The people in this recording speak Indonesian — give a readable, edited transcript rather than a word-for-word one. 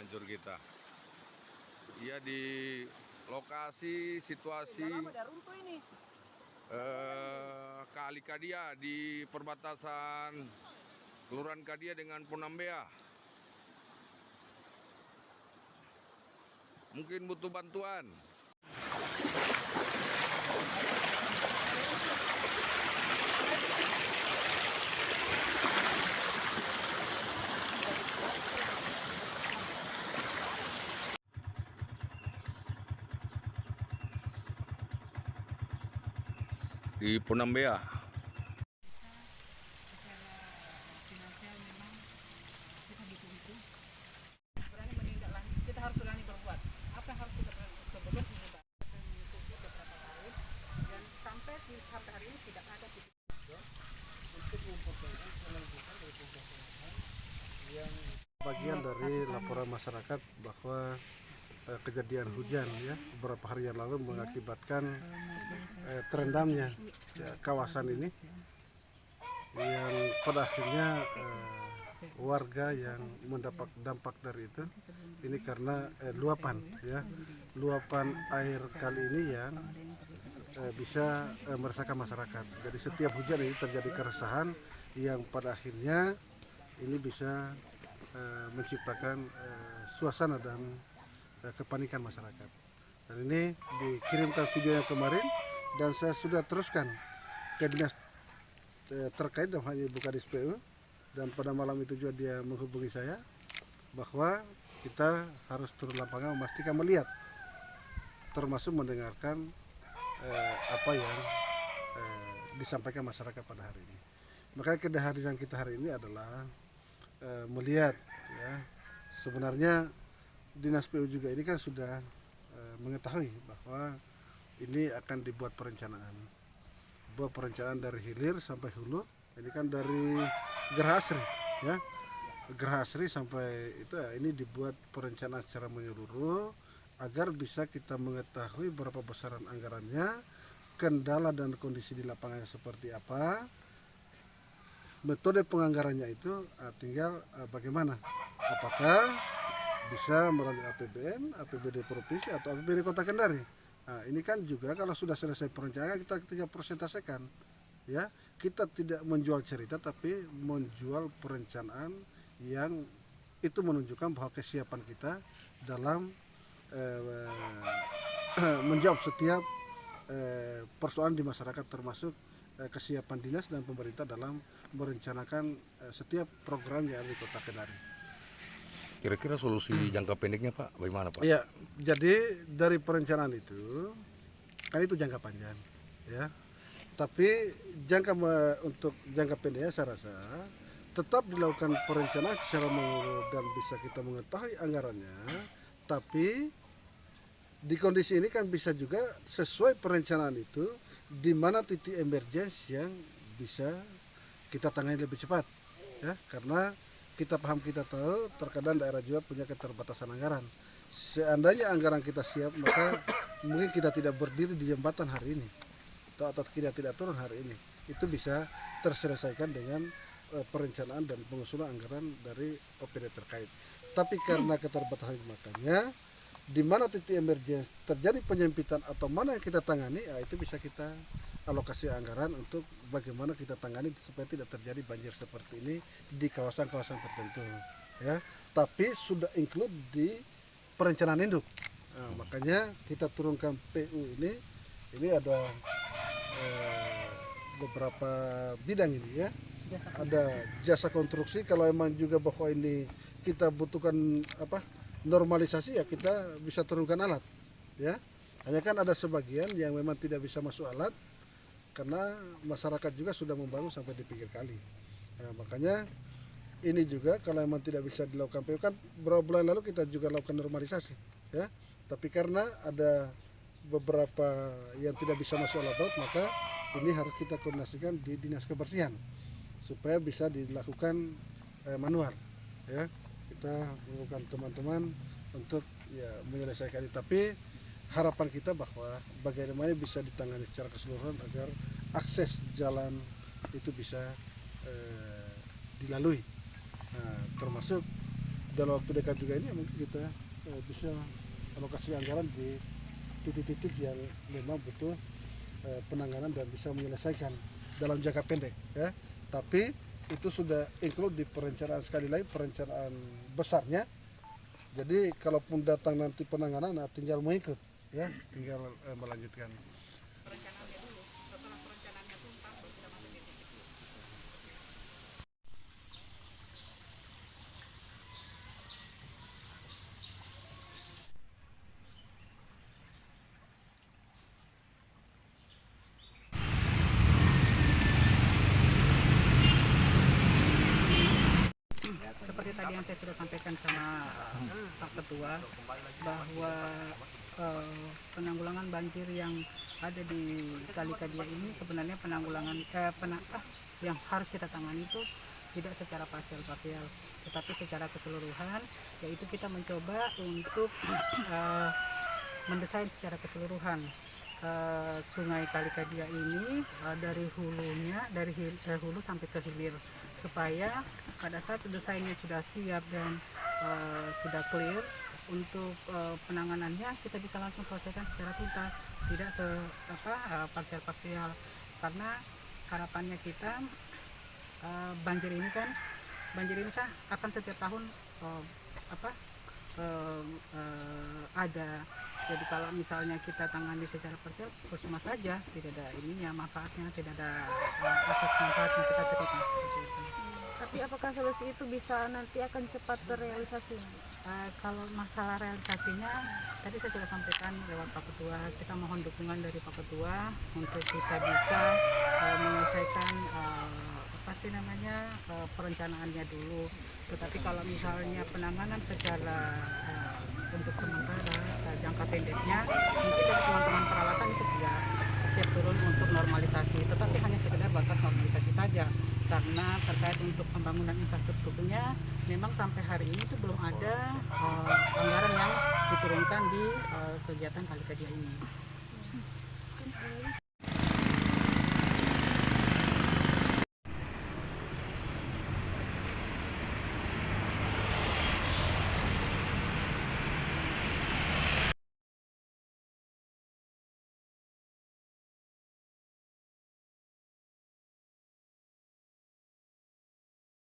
hancur kita. Iya, di lokasi situasi Kali Kadia di perbatasan Kelurahan Kadia dengan Punambea. Mungkin butuh bantuan. Di Punambea. Kita harus berani berbuat. Apa yang harus kita berbuat beberapa tahun dan sampai hari ini tidak ada titik untuk mempertahankan kelanjutan dari pembahasan yang bagian dari laporan masyarakat bahwa kejadian hujan ya beberapa hari yang lalu mengakibatkan terendamnya kawasan ini yang pada akhirnya warga yang mendapat dampak dari itu ini karena luapan air kali ini yang bisa meresahkan masyarakat. Jadi setiap hujan ini terjadi keresahan yang pada akhirnya ini bisa menciptakan suasana dan kepanikan masyarakat. Dan ini dikirimkan videonya kemarin dan saya sudah teruskan ke dinas terkait dalam hal ini Bukadis PU, dan pada malam itu juga dia menghubungi saya bahwa kita harus turun lapangan memastikan melihat termasuk mendengarkan apa yang disampaikan masyarakat pada hari ini. Makanya kehadiran kita hari ini adalah melihat ya, sebenarnya Dinas PU juga ini kan sudah mengetahui bahwa ini akan dibuat perencanaan dari hilir sampai hulu. Ini kan dari Geraha Asri ya, Geraha Asri sampai itu ini dibuat perencanaan secara menyeluruh agar bisa kita mengetahui berapa besaran anggarannya, kendala dan kondisi di lapangannya seperti apa, metode penganggarannya itu tinggal bagaimana, apakah bisa melalui APBN, APBD provinsi atau APBD Kota Kendari. Nah, ini kan juga kalau sudah selesai perencanaan kita tinggal persentasekan, ya. Kita tidak menjual cerita tapi menjual perencanaan yang itu menunjukkan bahwa kesiapan kita dalam menjawab setiap persoalan di masyarakat, termasuk kesiapan dinas dan pemerintah dalam merencanakan setiap program yang ada di Kota Kendari. Kira-kira solusi jangka pendeknya Pak, bagaimana Pak? Ya, jadi dari perencanaan itu kan itu jangka panjang, ya. Tapi untuk jangka pendeknya saya rasa tetap dilakukan perencanaan secara menyeluruh dan bisa kita mengetahui anggarannya. Tapi di kondisi ini kan bisa juga sesuai perencanaan itu di mana titik emergensi yang bisa kita tangani lebih cepat, ya. Karena kita paham, kita tahu terkadang daerah juga punya keterbatasan anggaran. Seandainya anggaran kita siap, maka mungkin kita tidak berdiri di jembatan hari ini, atau kita tidak turun hari ini. Itu bisa terselesaikan dengan perencanaan dan pengusulan anggaran dari OPD terkait. Tapi karena keterbatasan, makanya di mana titik emergensi terjadi penyempitan atau mana yang kita tangani, itu bisa kita alokasi anggaran untuk bagaimana kita tangani supaya tidak terjadi banjir seperti ini di kawasan-kawasan tertentu, ya. Tapi sudah include di perencanaan induk. Nah, makanya kita turunkan PU ini ada beberapa bidang ini, ya. Ada jasa konstruksi, kalau emang juga bahwa ini kita butuhkan normalisasi, ya kita bisa turunkan alat, ya. Hanya kan ada sebagian yang memang tidak bisa masuk alat karena masyarakat juga sudah membangun sampai di pinggir kali. Nah, makanya ini juga kalau memang tidak bisa dilakukan PU, kan beberapa bulan lalu kita juga lakukan normalisasi, ya. Tapi karena ada beberapa yang tidak bisa masuk alat berat, maka ini harus kita koordinasikan di dinas kebersihan supaya bisa dilakukan manual, ya. Kita melakukan teman-teman untuk ya menyelesaikan itu. Tapi harapan kita bahwa bagaimana bisa ditangani secara keseluruhan agar akses jalan itu bisa dilalui. Nah, termasuk dalam waktu dekat juga ini mungkin kita bisa alokasi anggaran di titik-titik yang memang butuh penanganan dan bisa menyelesaikan dalam jangka pendek ya. Tapi itu sudah include di perencanaan, sekali lagi perencanaan besarnya. Jadi kalaupun datang nanti penanganan, nah tinggal mengikut ya, tinggal melanjutkan. Perencanaannya dulu, setelah perencanaannya tuntas baru kita masuk di titik. Seperti tadi yang saya sudah sampaikan sama Pak Ketua bahwa penanggulangan banjir yang ada di Kali Kadia ini sebenarnya penanggulangan yang harus kita tangani itu tidak secara parsial, tetapi secara keseluruhan, yaitu kita mencoba untuk mendesain secara keseluruhan sungai Kali Kadia ini dari hulunya, dari hulu sampai ke hilir, supaya pada saat desainnya sudah siap dan sudah clear untuk penanganannya, kita bisa langsung selesaikan secara tuntas, tidak parsial-parsial, karena harapannya kita banjir ini kan akan setiap tahun ada. Jadi kalau misalnya kita tangani secara parsial, percuma saja, tidak ada ininya, manfaatnya, tidak ada asas manfaatnya kita terima. Tapi apakah solusi itu bisa nanti akan cepat terrealisasi? Kalau masalah realisasinya, tadi saya sudah sampaikan lewat Pak Ketua, kita mohon dukungan dari Pak Ketua untuk kita bisa menyelesaikan perencanaannya dulu. Tetapi kalau misalnya penanganan secara untuk sementara jangka pendeknya, mungkin dari teman-teman peralatan itu sudah siap turun untuk normalisasi, tetapi hanya sekedar batas normalisasi saja, karena terkait untuk pembangunan infrastrukturnya memang sampai hari ini itu belum ada anggaran yang diturunkan di kegiatan Kali Kadia ini.